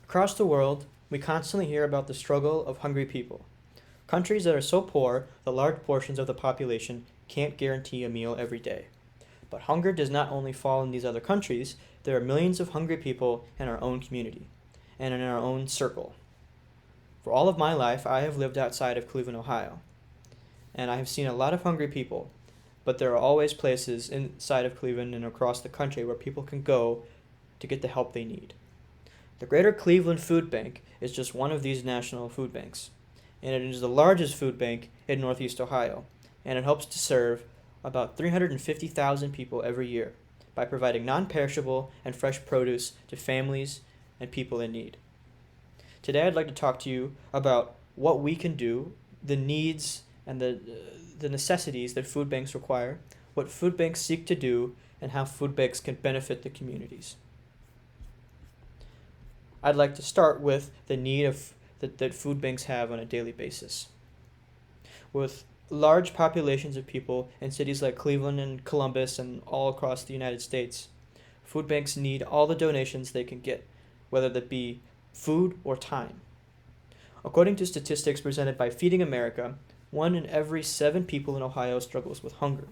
Across the world, we constantly hear about the struggle of hungry people. Countries that are so poor that large portions of the population can't guarantee a meal every day. But hunger does not only fall in these other countries, there are millions of hungry people in our own community and in our own circle. For all of my life, I have lived outside of Cleveland, Ohio, and I have seen a lot of hungry people, but there are always places inside of Cleveland and across the country where people can go to get the help they need. The Greater Cleveland Food Bank is just one of these national food banks, and it is the largest food bank in Northeast Ohio, and it helps to serve about 350,000 people every year by providing non perishable and fresh produce to families and people in need. Today, I'd like to talk to you about what we can do, the needs and the necessities that food banks require, what food banks seek to do, and how food banks can benefit the communities. I'd like to start with the need that food banks have on a daily basis. With large populations of people in cities like Cleveland and Columbus and all across the United States, food banks need all the donations they can get, whether that be food or time. According to statistics presented by Feeding America, 1 in every 7 people in Ohio struggles with hunger.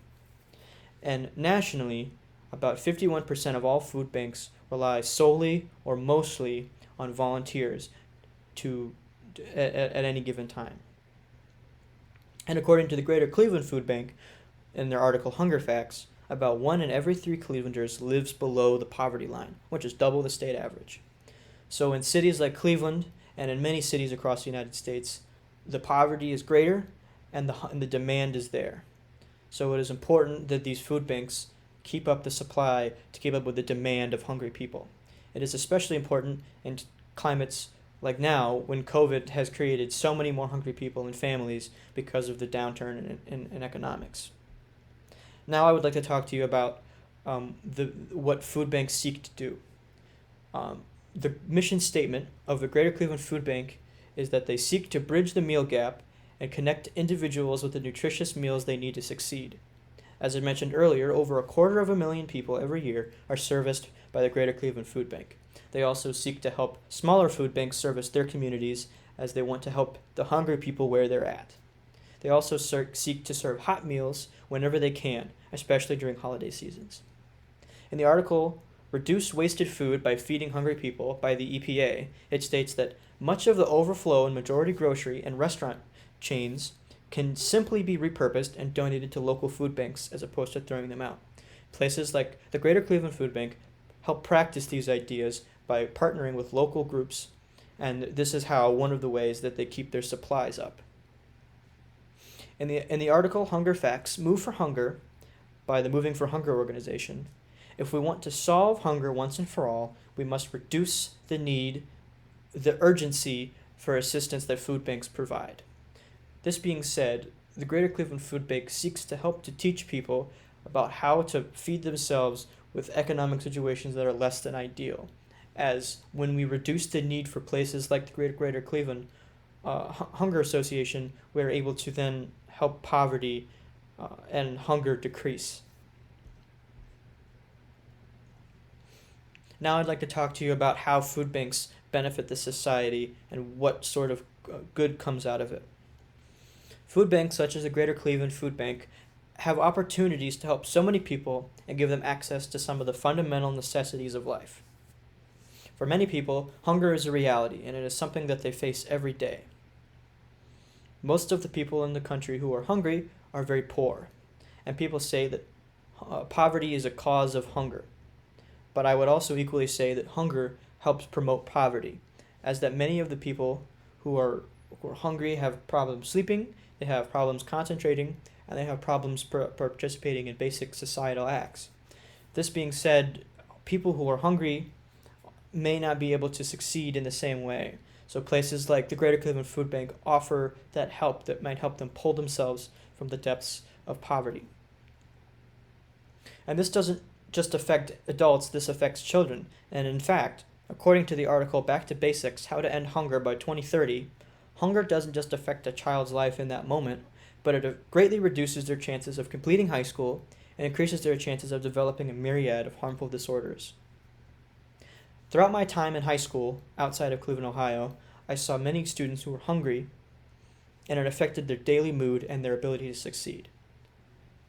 And nationally, about 51% of all food banks rely solely or mostly on volunteers at any given time. And according to the Greater Cleveland Food Bank, in their article Hunger Facts, about 1 in every 3 Clevelanders lives below the poverty line, which is double the state average. So in cities like Cleveland and in many cities across the United States, the poverty is greater and the demand is there. So it is important that these food banks keep up the supply to keep up with the demand of hungry people. It is especially important in climates like now when COVID has created so many more hungry people and families because of the downturn in economics. Now I would like to talk to you about what food banks seek to do. The mission statement of the Greater Cleveland Food Bank is that they seek to bridge the meal gap and connect individuals with the nutritious meals they need to succeed. As I mentioned earlier, over 250,000 people every year are serviced by the Greater Cleveland Food Bank. They also seek to help smaller food banks service their communities as they want to help the hungry people where they're at. They also seek to serve hot meals whenever they can, especially during holiday seasons. In the article, Reduce Wasted Food by Feeding Hungry People by the EPA, it states that much of the overflow in majority grocery and restaurant chains can simply be repurposed and donated to local food banks as opposed to throwing them out. Places like the Greater Cleveland Food Bank help practice these ideas by partnering with local groups, and this is how one of the ways that they keep their supplies up. In the article Hunger Facts, Move for Hunger by the Moving for Hunger organization, if we want to solve hunger once and for all, we must reduce the urgency for assistance that food banks provide. This being said, the Greater Cleveland Food Bank seeks to help to teach people about how to feed themselves with economic situations that are less than ideal. As when we reduce the need for places like the Greater Cleveland Hunger Association, we're able to then help poverty and hunger decrease. Now I'd like to talk to you about how food banks benefit the society and what sort of good comes out of it. Food banks such as the Greater Cleveland Food Bank have opportunities to help so many people and give them access to some of the fundamental necessities of life. For many people, hunger is a reality, and it is something that they face every day. Most of the people in the country who are hungry are very poor, and people say that poverty is a cause of hunger. But I would also equally say that hunger helps promote poverty, as that many of the people who are hungry have problems sleeping, they have problems concentrating, and they have problems participating in basic societal acts. This being said, people who are hungry may not be able to succeed in the same way. So places like the Greater Cleveland Food Bank offer that help that might help them pull themselves from the depths of poverty. And this doesn't just affect adults, this affects children. And in fact, according to the article Back to Basics, How to End Hunger by 2030, hunger doesn't just affect a child's life in that moment, but it greatly reduces their chances of completing high school and increases their chances of developing a myriad of harmful disorders. Throughout my time in high school outside of Cleveland, Ohio, I saw many students who were hungry, and it affected their daily mood and their ability to succeed.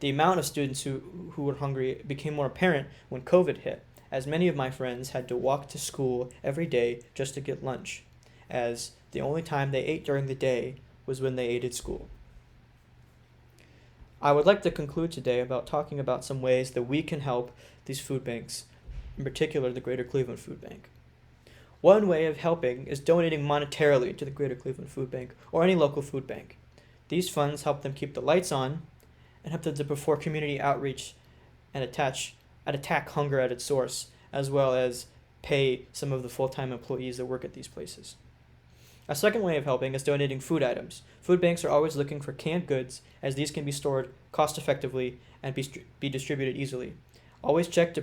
The amount of students who were hungry became more apparent when COVID hit, as many of my friends had to walk to school every day just to get lunch, as the only time they ate during the day was when they ate at school. I would like to conclude today about talking about some ways that we can help these food banks, in particular the Greater Cleveland Food Bank. One way of helping is donating monetarily to the Greater Cleveland Food Bank or any local food bank. These funds help them keep the lights on and help them to perform community outreach and attack hunger at its source, as well as pay some of the full-time employees that work at these places. A second way of helping is donating food items. Food banks are always looking for canned goods, as these can be stored cost-effectively and be distributed easily. Always check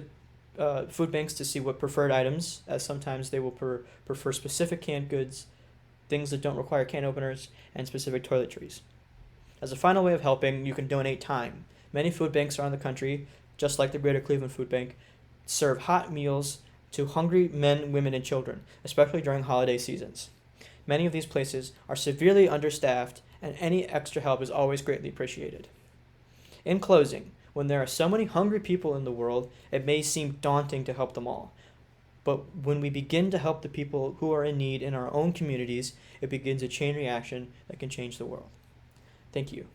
food banks to see what preferred items, as sometimes they will prefer specific canned goods, things that don't require can openers, and specific toiletries. As a final way of helping, you can donate time. Many food banks around the country, just like the Greater Cleveland Food Bank, serve hot meals to hungry men, women, and children, especially during holiday seasons. Many of these places are severely understaffed, and any extra help is always greatly appreciated. In closing, when there are so many hungry people in the world, it may seem daunting to help them all. But when we begin to help the people who are in need in our own communities, it begins a chain reaction that can change the world. Thank you.